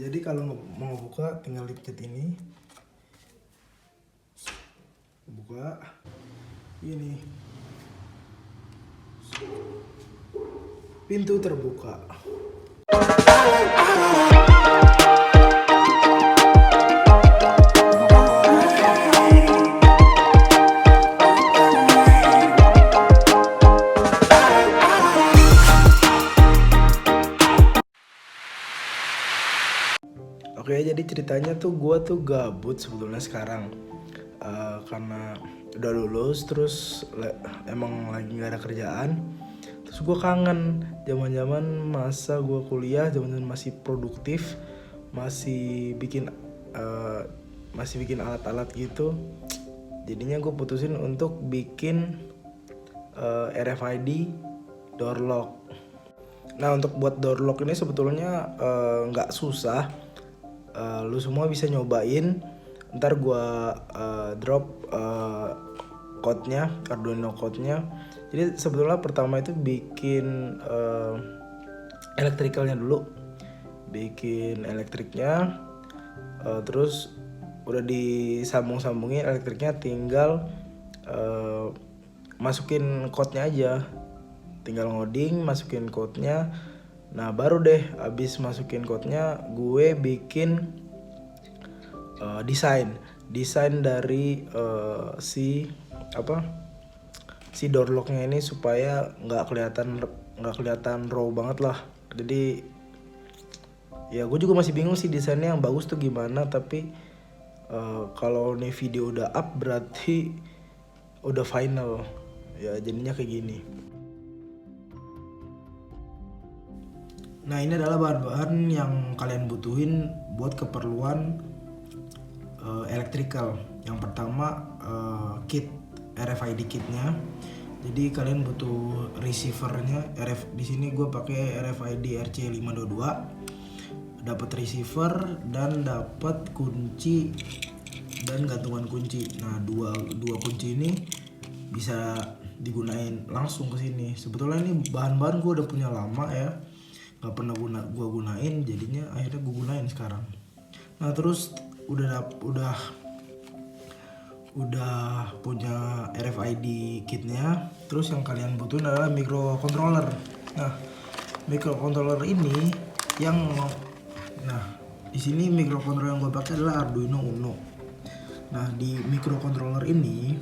Jadi kalau mau buka tinggal dipencet ini, buka ini, pintu terbuka. Oke, jadi ceritanya tuh gue tuh gabut sebetulnya sekarang karena udah lulus, terus emang lagi nggak ada kerjaan. Terus gue kangen zaman-zaman masa gue kuliah, zaman masih produktif, masih bikin alat-alat gitu. Jadinya gue putusin untuk bikin RFID door lock. Nah, untuk buat door lock ini sebetulnya nggak susah. Lu semua bisa nyobain. Ntar gua drop code-nya, Arduino code-nya. Jadi sebetulnya pertama itu bikin elektrikalnya dulu. Bikin elektriknya, terus udah disambung-sambungin elektriknya, tinggal masukin code-nya aja. Tinggal ngoding, masukin code-nya. Nah baru deh abis masukin code-nya gue bikin desain dari si door lock-nya ini supaya nggak kelihatan raw banget lah. Jadi ya gue juga masih bingung sih desainnya yang bagus tuh gimana, tapi kalau nih video udah up berarti udah final ya, jadinya kayak gini. Nah, ini adalah bahan-bahan yang kalian butuhin buat keperluan elektrikal. Yang pertama kit RFID kitnya. Jadi kalian butuh receivernya. Di sini gue pakai RFID RC522. Dapat receiver dan dapat kunci dan gantungan kunci. Nah, dua kunci ini bisa digunain langsung ke sini. Sebetulnya ini bahan-bahan gue udah punya lama ya, nggak pernah gue gunain, jadinya akhirnya gue gunain sekarang. Nah, terus udah punya RFID kitnya. Terus yang kalian butuhin adalah microcontroller. Nah, microcontroller ini di sini microcontroller yang gue pakai adalah Arduino Uno. Nah, di microcontroller ini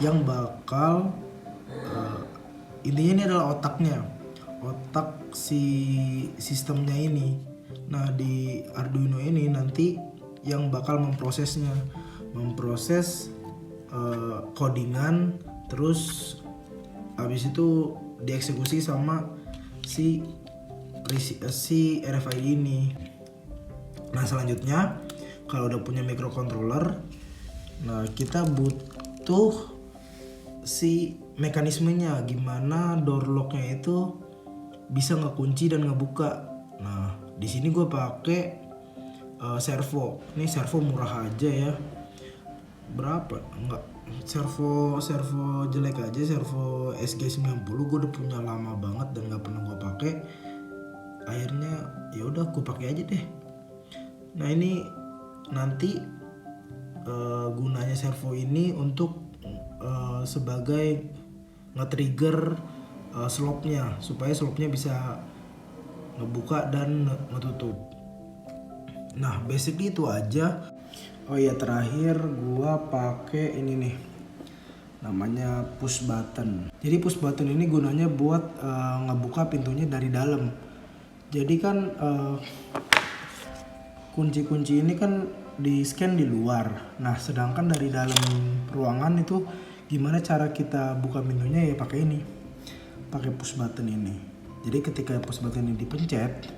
yang bakal intinya ini adalah otak si sistemnya ini. Nah, di Arduino ini nanti yang bakal memproses codingan, terus habis itu dieksekusi sama si RFID ini. Nah, selanjutnya kalau udah punya microcontroller, nah kita butuh si mekanismenya gimana door lock-nya itu bisa ngekunci dan ngebuka. Nah, di sini gue pakai servo. Ini servo murah aja ya. Berapa? Enggak, servo jelek aja, servo SG90. Gue udah punya lama banget dan nggak pernah gue pakai. Akhirnya ya udah gue pakai aja deh. Nah, ini nanti gunanya servo ini untuk sebagai nge-trigger slopnya, supaya slopnya bisa ngebuka dan ngetutup. Nah, basically itu aja. Oh iya, terakhir gua pakai ini nih, namanya push button. Jadi push button ini gunanya buat ngebuka pintunya dari dalam. Jadi kan kunci-kunci ini kan di scan di luar. Nah, sedangkan dari dalam ruangan itu gimana cara kita buka pintunya, ya pakai ini, pakai push button ini. Jadi ketika push button ini dipencet,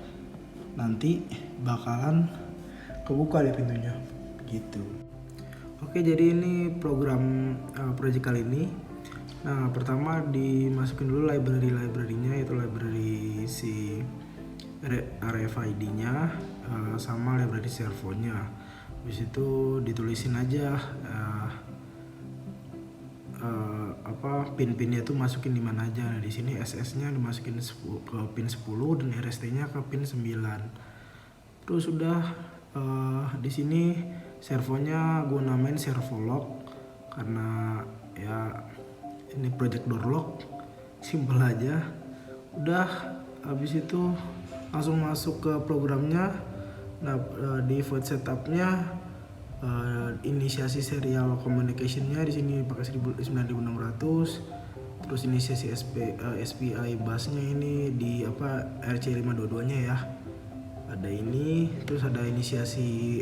nanti bakalan kebuka deh pintunya gitu. Oke, jadi ini program project kali ini. Nah, pertama dimasukin dulu library-nya, yaitu library si RFID-nya sama library servonya. Habis itu ditulisin aja pin-pinnya tuh masukin di mana aja. Nah, di sini SS-nya dimasukin ke pin 10 dan RST-nya ke pin 9. Terus udah di sini servonya gue namain servo lock karena ya ini project door lock, simple aja. Udah habis itu langsung masuk ke programnya. Nah di void setupnya inisiasi serial communicationnya di sini pakai 9600. Terus inisiasi SPI busnya ini di RC522 nya ya. Ada ini, terus ada inisiasi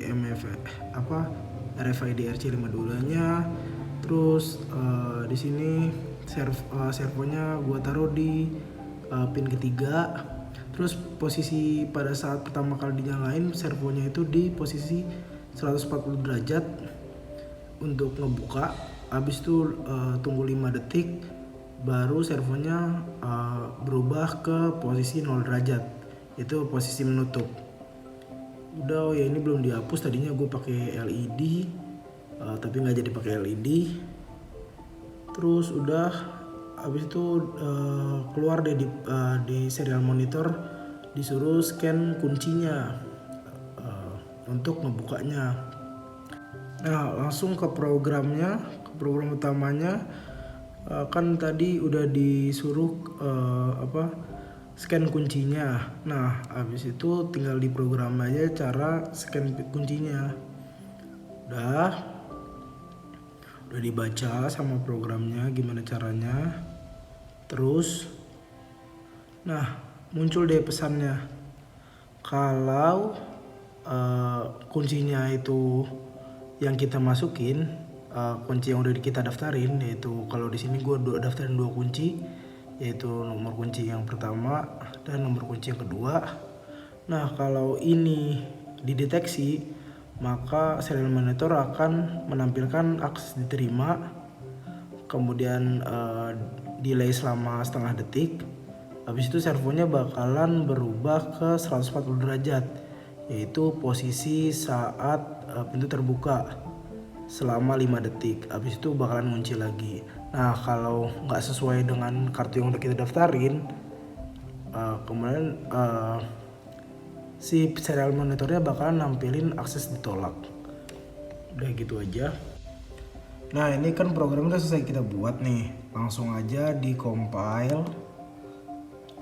RFID RC522 nya. Terus di sini servonya gua taruh di pin ketiga. Terus posisi pada saat pertama kali dinyalain servonya itu di posisi 140 derajat untuk ngebuka. Habis itu tunggu 5 detik baru servonya berubah ke posisi 0 derajat, itu posisi menutup. Udah ya ini belum dihapus, tadinya gue pakai LED tapi nggak jadi pakai LED. Terus udah habis itu keluar deh di serial monitor disuruh scan kuncinya untuk ngebukanya. Nah langsung ke programnya, ke program utamanya. Kan tadi udah disuruh scan kuncinya. Nah habis itu tinggal diprogram aja cara scan kuncinya. Udah dibaca sama programnya gimana caranya. Terus nah muncul deh pesannya kalau kuncinya itu yang kita masukin, kunci yang udah kita daftarin, yaitu kalau di sini gue daftarin 2 kunci, yaitu nomor kunci yang pertama dan nomor kunci yang kedua. Nah kalau ini dideteksi maka serial monitor akan menampilkan akses diterima, kemudian delay selama setengah detik. Habis itu servonya bakalan berubah ke 140 derajat, yaitu posisi saat pintu terbuka selama 5 detik. Habis itu bakalan ngunci lagi. Nah kalau nggak sesuai dengan kartu yang udah kita daftarin, kemudian si serial monitornya bakalan nampilin akses ditolak. Udah gitu aja. Nah ini kan program udah selesai kita buat nih, langsung aja di compile.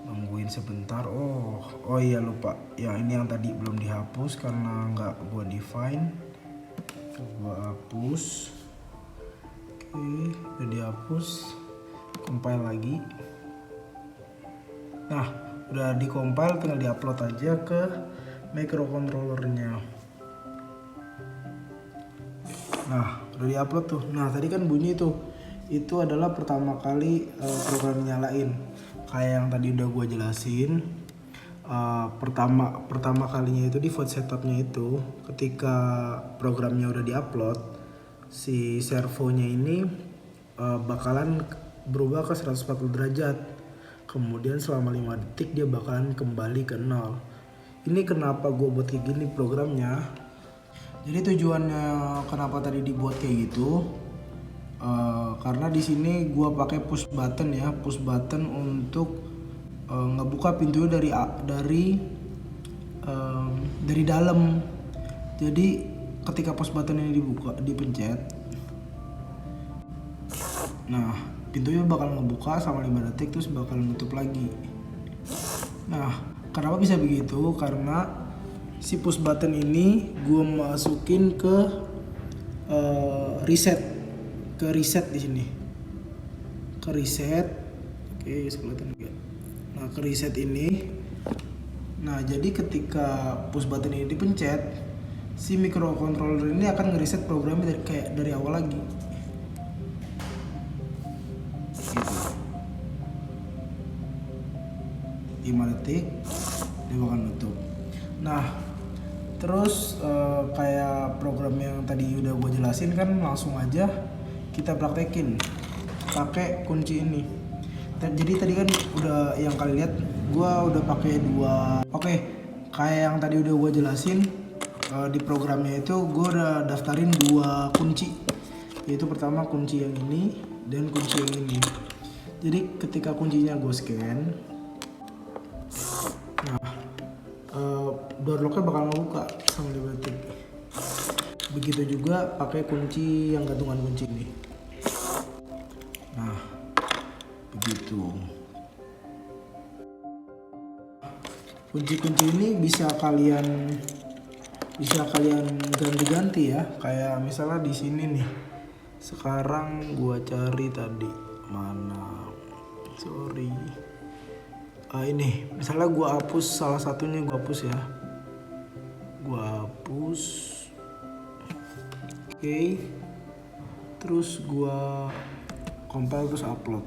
Nungguin sebentar. Oh iya lupa, yang ini yang tadi belum dihapus karena nggak gua define. Gua hapus. Oke, udah dihapus. Compile lagi. Nah, udah di compile, tinggal diupload aja ke microcontrollernya. Nah, udah diupload tuh. Nah, tadi kan bunyi tuh. Itu adalah pertama kali program nyalain. Kayak yang tadi udah gua jelasin. Pertama kalinya itu di void setupnya itu ketika programnya udah diupload, si servonya ini bakalan berubah ke 140 derajat, kemudian selama 5 detik dia bakalan kembali ke 0. Ini kenapa gue buat kayak gini programnya, jadi tujuannya kenapa tadi dibuat kayak gitu, karena di sini gue pakai push button ya, push button untuk ngebuka pintunya dari dalam. Jadi ketika push button ini dipencet, nah pintunya bakal ngebuka sama 5 detik terus bakal nutup lagi. Nah kenapa bisa begitu? Karena si push button ini gue masukin ke reset di sini, ke reset. Oke kelihatan enggak? Nah ke reset ini, nah jadi ketika push button ini dipencet, si microcontroller ini akan ngereset programnya dari awal lagi. Gitu. 5 detik dia bakal nutup. Nah terus kayak program yang tadi udah gue jelasin kan, langsung aja kita praktekin pakai kunci ini. Jadi tadi kan udah yang kalian lihat gue udah pakai 2. Oke, kayak yang tadi udah gue jelasin, di programnya itu gue udah daftarin 2 kunci, yaitu pertama kunci yang ini dan kunci yang ini. Jadi ketika kuncinya gue scan, nah door locknya bakal ngebuka sambil dibanting. Begitu juga pakai kunci yang gantungan kunci ini. Nah, begitu. Kunci-kunci ini bisa kalian ganti-ganti ya. Kayak misalnya di sini nih. Sekarang gua cari tadi mana? Sorry. Ini misalnya gua hapus salah satunya, gua hapus ya. Gua hapus. Oke. Terus gua compile terus upload.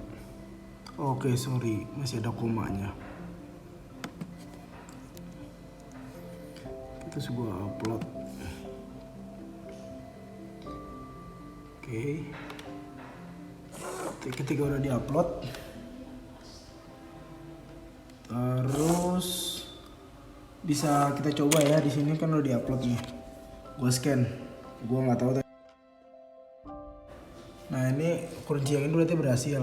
Oke, sorry, masih ada komanya. Terus gua upload. Oke. Ketika udah diupload, terus bisa kita coba ya. Di sini kan udah diupload nih. Gua scan. Gua nggak tahu. Nah, ini kunci yang ini berarti berhasil.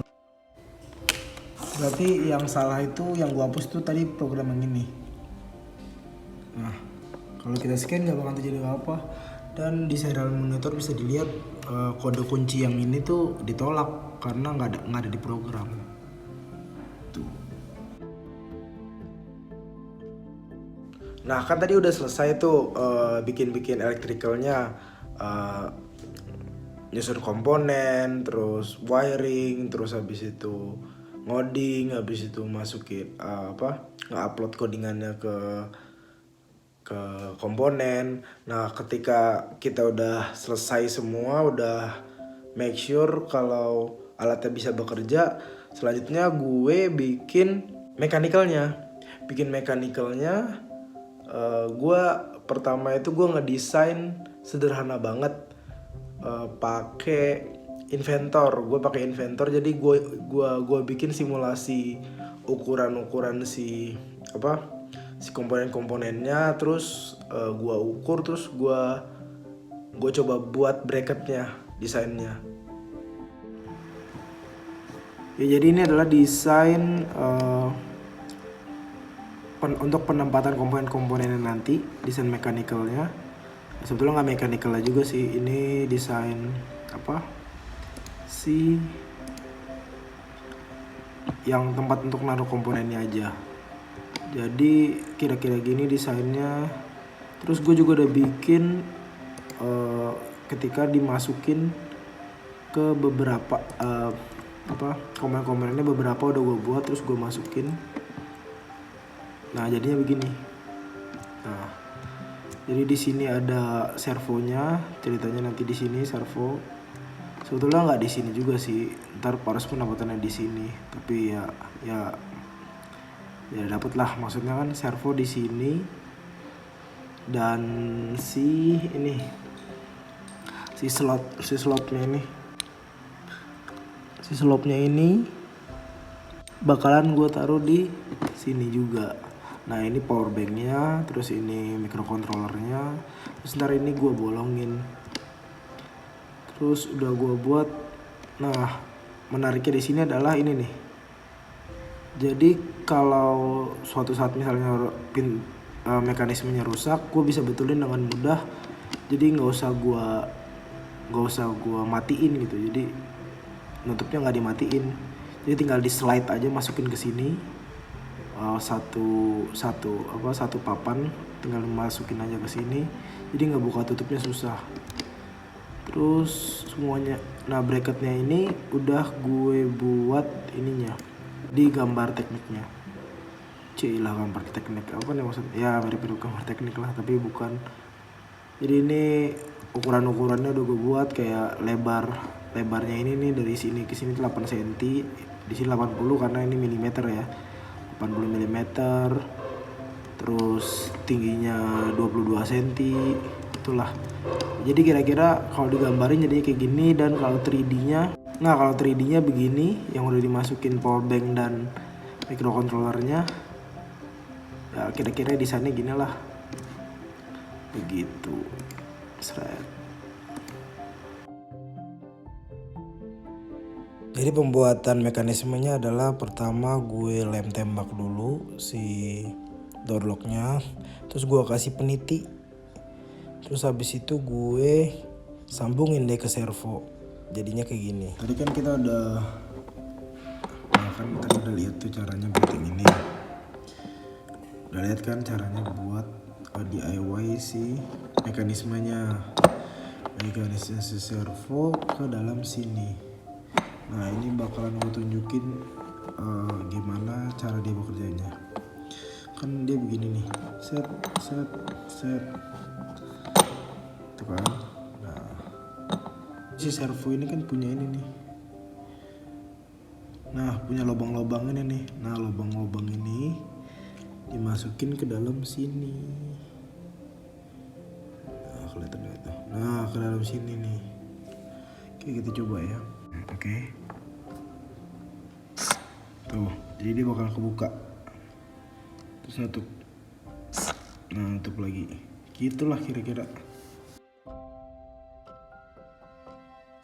Berarti yang salah itu yang gua hapus tuh tadi program yang ini. Nah, kalau kita scan nggak bakal terjadi apa-apa. Dan di serial monitor bisa dilihat kode kunci yang ini tuh ditolak karena nggak ada di program. Tuh. Nah, kan tadi udah selesai tuh bikin electricalnya, nyusun komponen, terus wiring, terus habis itu ngoding, habis itu masukin nge-upload codingannya ke komponen. Nah, ketika kita udah selesai semua, udah make sure kalau alatnya bisa bekerja, selanjutnya gue bikin mechanical-nya. Gue pertama itu gue ngedesain sederhana banget, pakai inventor. Jadi gue bikin simulasi ukuran si komponen-komponennya, terus gue ukur, terus gue coba buat bracketnya, desainnya. Ya, jadi ini adalah desain untuk penempatan komponen-komponennya nanti, desain mechanical-nya. Sebetulnya nggak mechanical juga sih, ini desain yang tempat untuk naruh komponennya aja. Jadi kira-kira gini desainnya. Terus gue juga udah bikin ketika dimasukin ke beberapa komponen-komponennya, beberapa udah gue buat terus gue masukin. Nah, jadinya begini. Nah, jadi di sini ada servonya, ceritanya nanti di sini servo. Sebetulnya nggak di sini juga sih, ntar harus penampatannya di sini. Tapi ya dapet lah, maksudnya kan servo di sini. Dan si slotnya ini bakalan gue taruh di sini juga. Nah, ini power banknya, terus ini microcontrollernya, terus ntar ini gue bolongin. Terus udah gue buat. Nah, menariknya di sini adalah ini nih. Jadi kalau suatu saat misalnya mekanismenya rusak, gue bisa betulin dengan mudah. Jadi nggak usah gue matiin gitu. Jadi nutupnya nggak dimatiin. Jadi tinggal di slide aja, masukin ke sini satu papan, tinggal masukin aja ke sini. Jadi nggak buka tutupnya susah. Terus semuanya. Nah, bracketnya ini udah gue buat ininya di gambar tekniknya. Gambar teknik apa nih maksudnya? Ya mirip-mirip gambar teknik lah, tapi bukan. Jadi ini ukurannya udah gue buat, kayak lebarnya ini nih dari sini ke sini 8 cm, di sini 80 karena ini milimeter ya. 80 mm. Terus tingginya 22 cm. Itulah. Jadi kira-kira kalau digambarin jadinya kayak gini. Dan kalau 3D-nya begini, yang udah dimasukin power bank dan microcontrollernya. Ya kira-kira desainnya gini lah. Begitu. Jadi pembuatan mekanismenya adalah pertama gue lem tembak dulu si door locknya, terus gue kasih peniti, terus habis itu gue sambungin deh ke servo, jadinya kayak gini. Tadi kan kita udah lihat tuh caranya buat yang ini, udah lihat kan caranya buat DIY si mekanisme si servo ke dalam sini. Nah ini bakalan gue tunjukin gimana cara dia bekerjanya. Kan dia begini nih, set tuh kan. Nah si servo ini kan punya ini nih, nah punya lubang-lubang ini nih. Nah lubang-lubang ini dimasukin ke dalam sini. Nah kelihatan gak tuh? Nah ke dalam sini nih. Oke kita coba ya. Oke. Tuh, jadi dia bakal kebuka. Terus nutup. Nah nutup lagi. Gitulah kira-kira.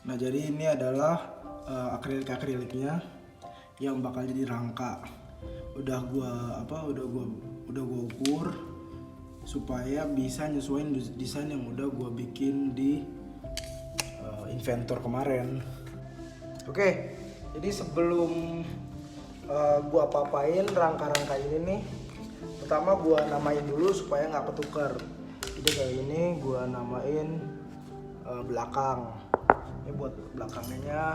Nah jadi ini adalah akriliknya yang bakal jadi rangka. Udah gua ukur supaya bisa nyesuaiin desain yang udah gua bikin di Inventor kemarin. Oke, jadi sebelum gua apa-apain rangka-rangka ini nih, pertama gua namain dulu supaya nggak ketukar. Jadi kayak ini gua namain belakang. Ini buat belakangnya,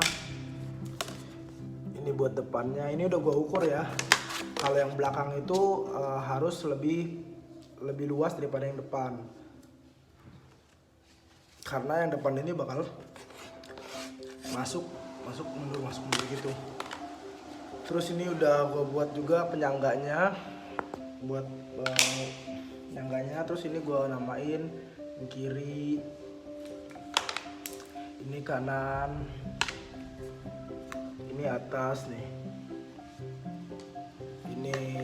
ini buat depannya. Ini udah gua ukur ya. Kalau yang belakang itu harus lebih luas daripada yang depan, karena yang depan ini bakal masuk mundur gitu. Terus ini udah gue buat juga penyangganya, buat penyangganya. Terus ini gue namain yang kiri, ini kanan, ini atas nih, ini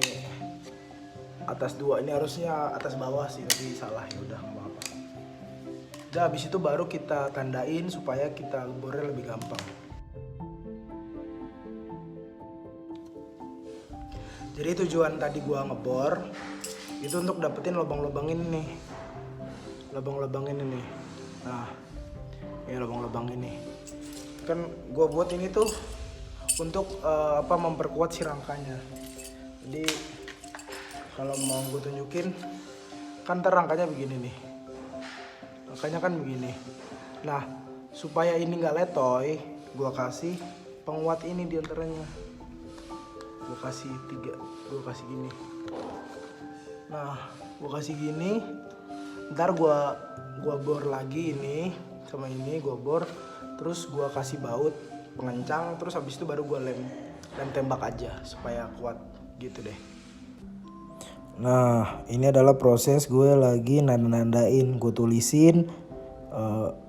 atas dua. Ini harusnya atas bawah sih, tapi salah, ya udah nggak apa-apa. Udah habis itu baru kita tandain supaya kita bornya lebih gampang. Jadi tujuan tadi gua ngebor itu untuk dapetin lubang-lubang ini nih. Lubang-lubang ini nih. Nah, ini lubang-lubang ini. Kan gua buat ini tuh untuk memperkuat si rangkanya. Jadi kalau mau gue tunjukin, kan ntar rangkanya begini nih. Rangkanya kan begini. Nah, supaya ini nggak letoy, gue kasih penguat ini di antaranya. Gue kasih 3, gue kasih gini. Nah, gue kasih gini. Ntar gue bor lagi ini sama ini, gue bor. Terus gue kasih baut pengencang. Terus habis itu baru gue lem tembak aja supaya kuat gitu deh. Nah ini adalah proses gue lagi nandain, gue tulisin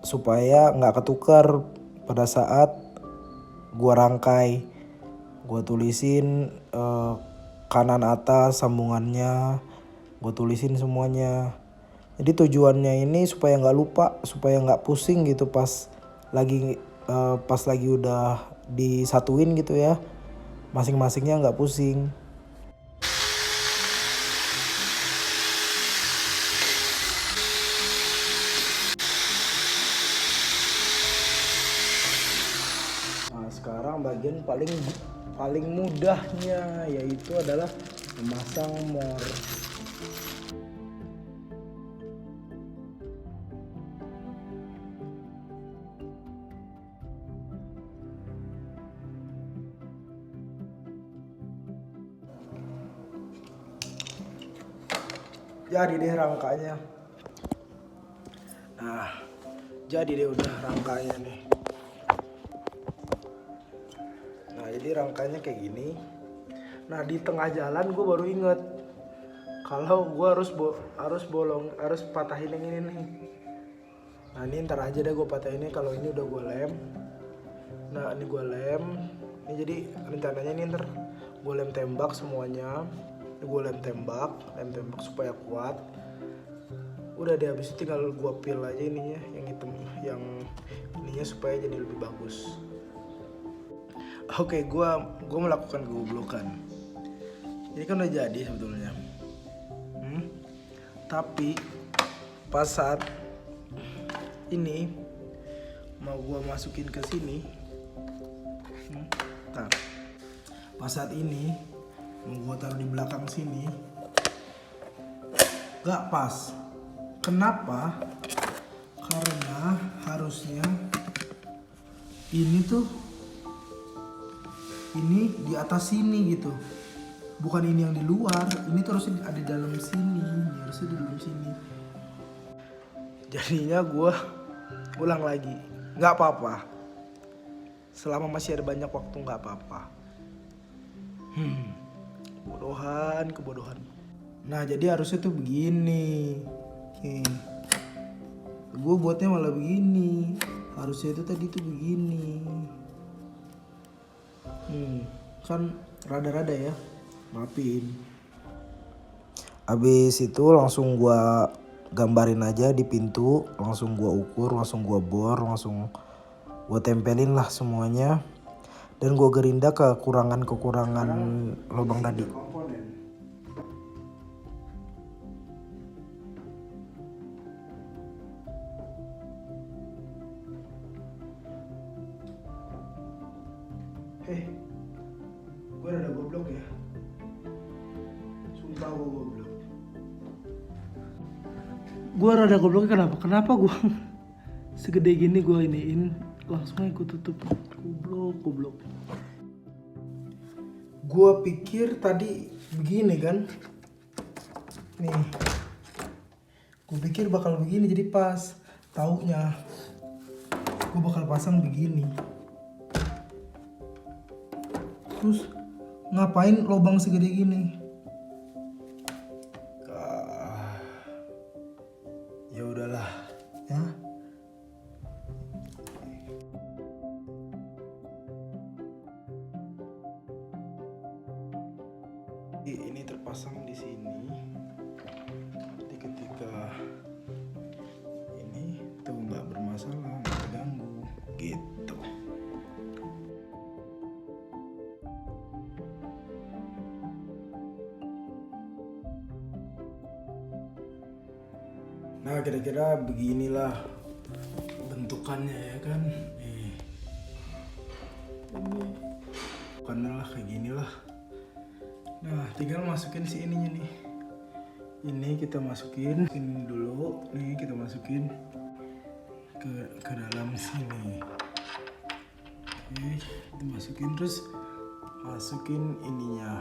supaya nggak ketukar pada saat gue rangkai. Gue tulisin kanan atas sambungannya, gue tulisin semuanya. Jadi tujuannya ini supaya nggak lupa, supaya nggak pusing gitu pas lagi udah disatuin gitu ya, masing-masingnya nggak pusing. Sekarang bagian paling mudahnya yaitu adalah memasang mor. Jadi deh rangkanya. Nah, jadi deh udah rangkanya nih. Nah jadi rangkanya kayak gini. Nah di tengah jalan gue baru inget kalau gue harus patahin yang ini nih. Nah ini ntar aja deh gue patahinnya kalau ini udah gue lem. Nah ini gue lem. Ini jadi rencananya ini ntar gue lem tembak semuanya. Ini gue lem tembak supaya kuat. Udah deh habis itu tinggal gue peel aja ininya yang hitam, yang ininya supaya jadi lebih bagus. Oke, gue melakukan kegoblokan. Ini kan udah jadi sebetulnya. Tapi pas saat ini mau gua masukin ke sini, ntar. Pas saat ini mau gua taruh di belakang sini, gak pas. Kenapa? Karena harusnya ini di atas sini gitu, bukan ini yang di luar. Ini tuh harusnya ada di dalam sini, ini harusnya di dalam sini. Jadinya gue ulang lagi, nggak apa-apa. Selama masih ada banyak waktu nggak apa-apa. Kebodohan. Nah jadi harusnya tuh begini. Gue buatnya malah begini. Harusnya itu tadi tuh begini. Kan rada-rada ya, maafin. Abis itu langsung gua gambarin aja di pintu, langsung gua ukur, langsung gua bor, langsung gua tempelin lah semuanya. Dan gua gerinda kekurangan lubang tadi. Gue rada goblok ya. Sumpah gue goblok. Gue rada gobloknya kenapa? Kenapa gue segede gini gue iniin langsung aja gue tutup. Goblok. Gue pikir tadi begini kan. Nih. Gue pikir bakal begini jadi pas. Taunya gue bakal pasang begini. Terus ngapain lubang segede gini? Ya udahlah, ya. Ini terpasang di sini. Jadi ketika ini tuh nggak bermasalah, nggak terganggu, gitu. Nah kira-kira beginilah bentukannya ya kan. Ini bukannya lah kayak gini lah. Nah tinggal masukin si ininya nih. Ini kita masukin ini dulu. Nih kita masukin ke dalam sini. Oke, kita masukin terus masukin ininya.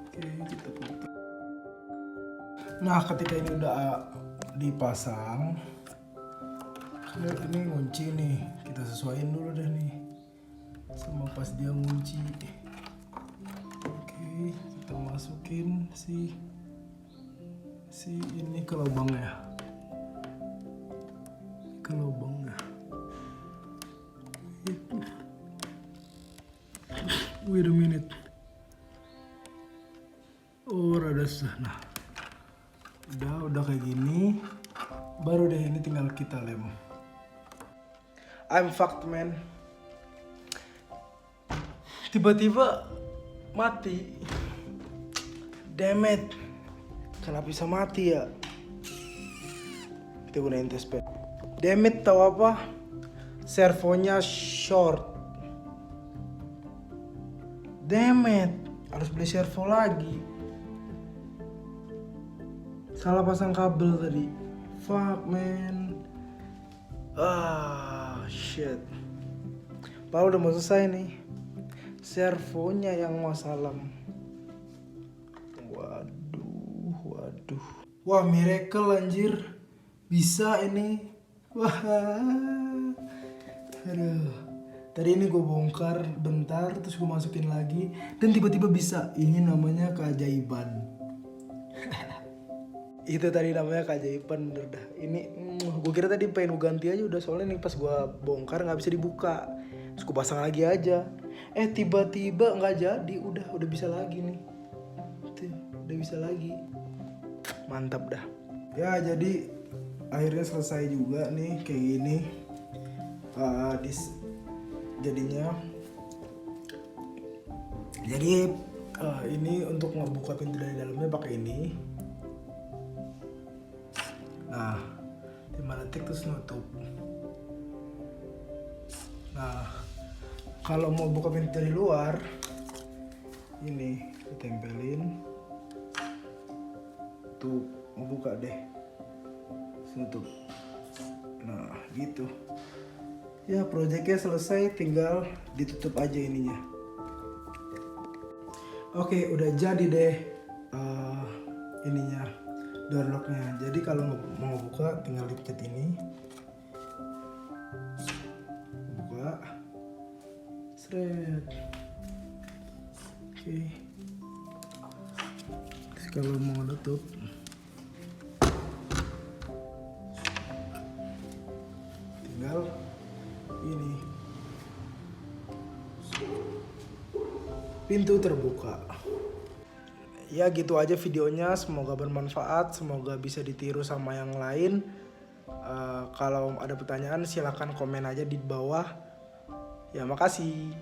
Oke, kita putar. Nah ketika ini udah dipasang, ini ngunci nih, kita sesuaiin dulu deh nih sama pas dia ngunci. Oke, kita masukin si ini ke lubangnya, Wait a minute. Oh rada susah. Nah udah kayak gini, baru deh ini tinggal kita lem. I'm fucked man. Tiba-tiba mati. Damn it. Kenapa bisa mati ya? Kita gunain tesped. Damn it, tau apa? Servonya short. Damn it. Harus beli servo lagi. Salah pasang kabel tadi. Fuck man. Shit. Padahal udah mau selesai nih. Servonya yang masalah. Waduh. Wah miracle anjir. Bisa ini. Wah. Aduh. Tadi ini gue bongkar bentar terus gue masukin lagi. Dan tiba-tiba bisa. Ini namanya keajaiban. Itu tadi namanya keajaiban bener dah. Ini gue kira tadi pengen gue ganti aja udah, soalnya nih pas gue bongkar nggak bisa dibuka. Terus gue pasang lagi aja. Tiba-tiba nggak jadi, udah bisa lagi nih. Udah bisa lagi. Mantap dah. Ya jadi akhirnya selesai juga nih kayak gini. Jadinya. Jadi ini untuk ngebuka pintu dari dalamnya pakai ini. Nah 5 detik terus nutup. Nah kalau mau buka pintu dari luar, ini ditempelin tuh, mau buka deh, tutup. Nah gitu ya, proyeknya selesai, tinggal ditutup aja ininya. Oke, udah jadi deh ininya, door locknya. Jadi kalau mau buka tinggal dipencet ini, buka, seret. Oke, terus kalau mau nutup tinggal ini, pintu terbuka. Ya gitu aja videonya, semoga bermanfaat, semoga bisa ditiru sama yang lain. Kalau ada pertanyaan silahkan komen aja di bawah. Ya makasih.